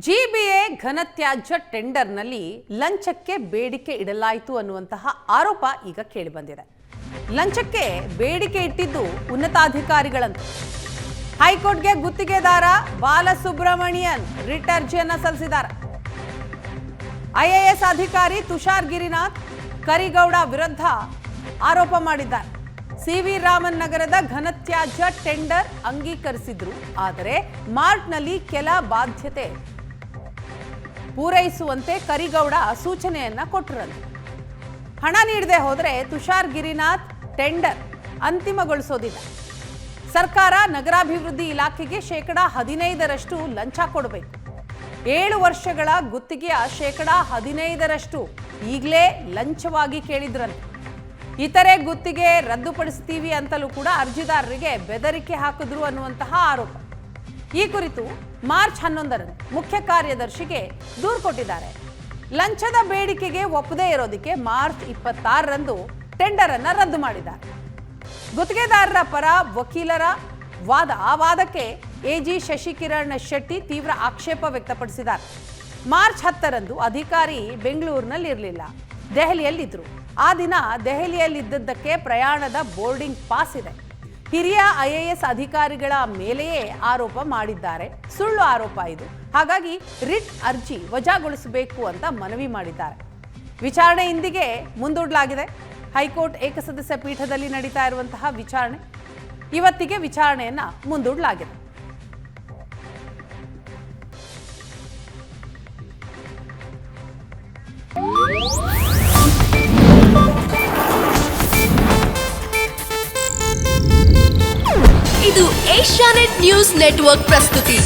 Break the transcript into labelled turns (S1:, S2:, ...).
S1: GBA ಘನತ್ಯಾಜ್ಯ ಟೆಂಡರ್ನಲ್ಲಿ ಲಂಚಕ್ಕೆ ಬೇಡಿಕೆ ಇಡಲಾಯಿತು ಅನ್ನುವಂತಹ ಆರೋಪ ಈಗ ಕೇಳಿಬಂದಿದೆ. ಲಂಚಕ್ಕೆ ಬೇಡಿಕೆ ಇಟ್ಟಿದ್ದು ಉನ್ನತಾಧಿಕಾರಿಗಳಂತೆ. ಹೈಕೋರ್ಟ್ಗೆ ಗುತ್ತಿಗೆದಾರ ಬಾಲಸುಬ್ರಮಣಿಯನ್ ರಿಟ್ ಅರ್ಜಿಯನ್ನ ಸಲ್ಲಿಸಿದ್ದಾರೆ. ಐಎಎಸ್ ಅಧಿಕಾರಿ ತುಷಾರ್ ಗಿರಿನಾಥ್ ಕರಿಗೌಡ ವಿರುದ್ಧ ಆರೋಪ ಮಾಡಿದ್ದಾರೆ. ಸಿವಿ ರಾಮನ್ ನಗರದ ಘನತ್ಯಾಜ್ಯ ಟೆಂಡರ್ ಅಂಗೀಕರಿಸಿದ್ರು, ಆದರೆ ಮಾರ್ಟ್ನಲ್ಲಿ ಕೆಲ ಬಾಧ್ಯತೆ ಪೂರೈಸುವಂತೆ ಕರಿಗೌಡ ಸೂಚನೆಯನ್ನ ಕೊಟ್ಟರಂತೆ. ಹಣ ನೀಡದೆ ಹೋದರೆ ತುಷಾರ್ ಗಿರಿನಾಥ್ ಟೆಂಡರ್ ಅಂತಿಮಗೊಳಿಸೋದಿಲ್ಲ. ಸರ್ಕಾರ ನಗರಾಭಿವೃದ್ಧಿ ಇಲಾಖೆಗೆ 15% ಲಂಚ ಕೊಡಬೇಕು. 7 ವರ್ಷಗಳ ಗುತ್ತಿಗೆಯ 15% ಈಗಲೇ ಲಂಚವಾಗಿ ಕೇಳಿದ್ರಂತೆ. ಇತರೆ ಗುತ್ತಿಗೆ ರದ್ದುಪಡಿಸ್ತೀವಿ ಅಂತಲೂ ಕೂಡ ಅರ್ಜಿದಾರರಿಗೆ ಬೆದರಿಕೆ ಹಾಕಿದ್ರು ಅನ್ನುವಂತಹ ಆರೋಪ. ಈ ಕುರಿತು ಮಾರ್ಚ್ 11ರಂದು ಮುಖ್ಯ ಕಾರ್ಯದರ್ಶಿಗೆ ದೂರು ಕೊಟ್ಟಿದ್ದಾರೆ. ಲಂಚದ ಬೇಡಿಕೆಗೆ ಒಪ್ಪದೇ ಇರೋದಕ್ಕೆ ಮಾರ್ಚ್ 26ರಂದು ಟೆಂಡರ್ ಅನ್ನ ರದ್ದು ಮಾಡಿದ್ದಾರೆ. ಗುತ್ತಿಗೆದಾರರ ಪರ ವಕೀಲರ ವಾದಕ್ಕೆ ಎಜಿ ಶಶಿಕಿರಣ್ ಶೆಟ್ಟಿ ತೀವ್ರ ಆಕ್ಷೇಪ ವ್ಯಕ್ತಪಡಿಸಿದ್ದಾರೆ. ಮಾರ್ಚ್ 10ರಂದು ಅಧಿಕಾರಿ ಬೆಂಗಳೂರಿನಲ್ಲಿ ಇರಲಿಲ್ಲ, ದೆಹಲಿಯಲ್ಲಿದ್ದರು. ಆ ದಿನ ದೆಹಲಿಯಲ್ಲಿದ್ದದ್ದಕ್ಕೆ ಪ್ರಯಾಣದ ಬೋರ್ಡಿಂಗ್ ಪಾಸ್ ಇದೆ. ಹಿರಿಯ ಐಎಎಸ್ ಅಧಿಕಾರಿಗಳ ಮೇಲೆಯೇ ಆರೋಪ ಮಾಡಿದ್ದಾರೆ. ಸುಳ್ಳು ಆರೋಪ ಇದು. ಹಾಗಾಗಿ ರಿಟ್ ಅರ್ಜಿ ವಜಾಗೊಳಿಸಬೇಕು ಅಂತ ಮನವಿ ಮಾಡಿದ್ದಾರೆ. ವಿಚಾರಣೆ ಇಂದಿಗೆ ಮುಂದೂಡಲಾಗಿದೆ. ಹೈಕೋರ್ಟ್ ಏಕಸದಸ್ಯ ಪೀಠದಲ್ಲಿ ನಡೀತಾ ಇರುವಂತಹ ವಿಚಾರಣೆ ಇವತ್ತಿಗೆ ವಿಚಾರಣೆಯನ್ನ ಮುಂದೂಡಲಾಗಿದೆ.
S2: ಇದು ಏಷ್ಯಾನೆಟ್ ನ್ಯೂಸ್ ನೆಟ್ವರ್ಕ್ ಪ್ರಸ್ತುತಿ.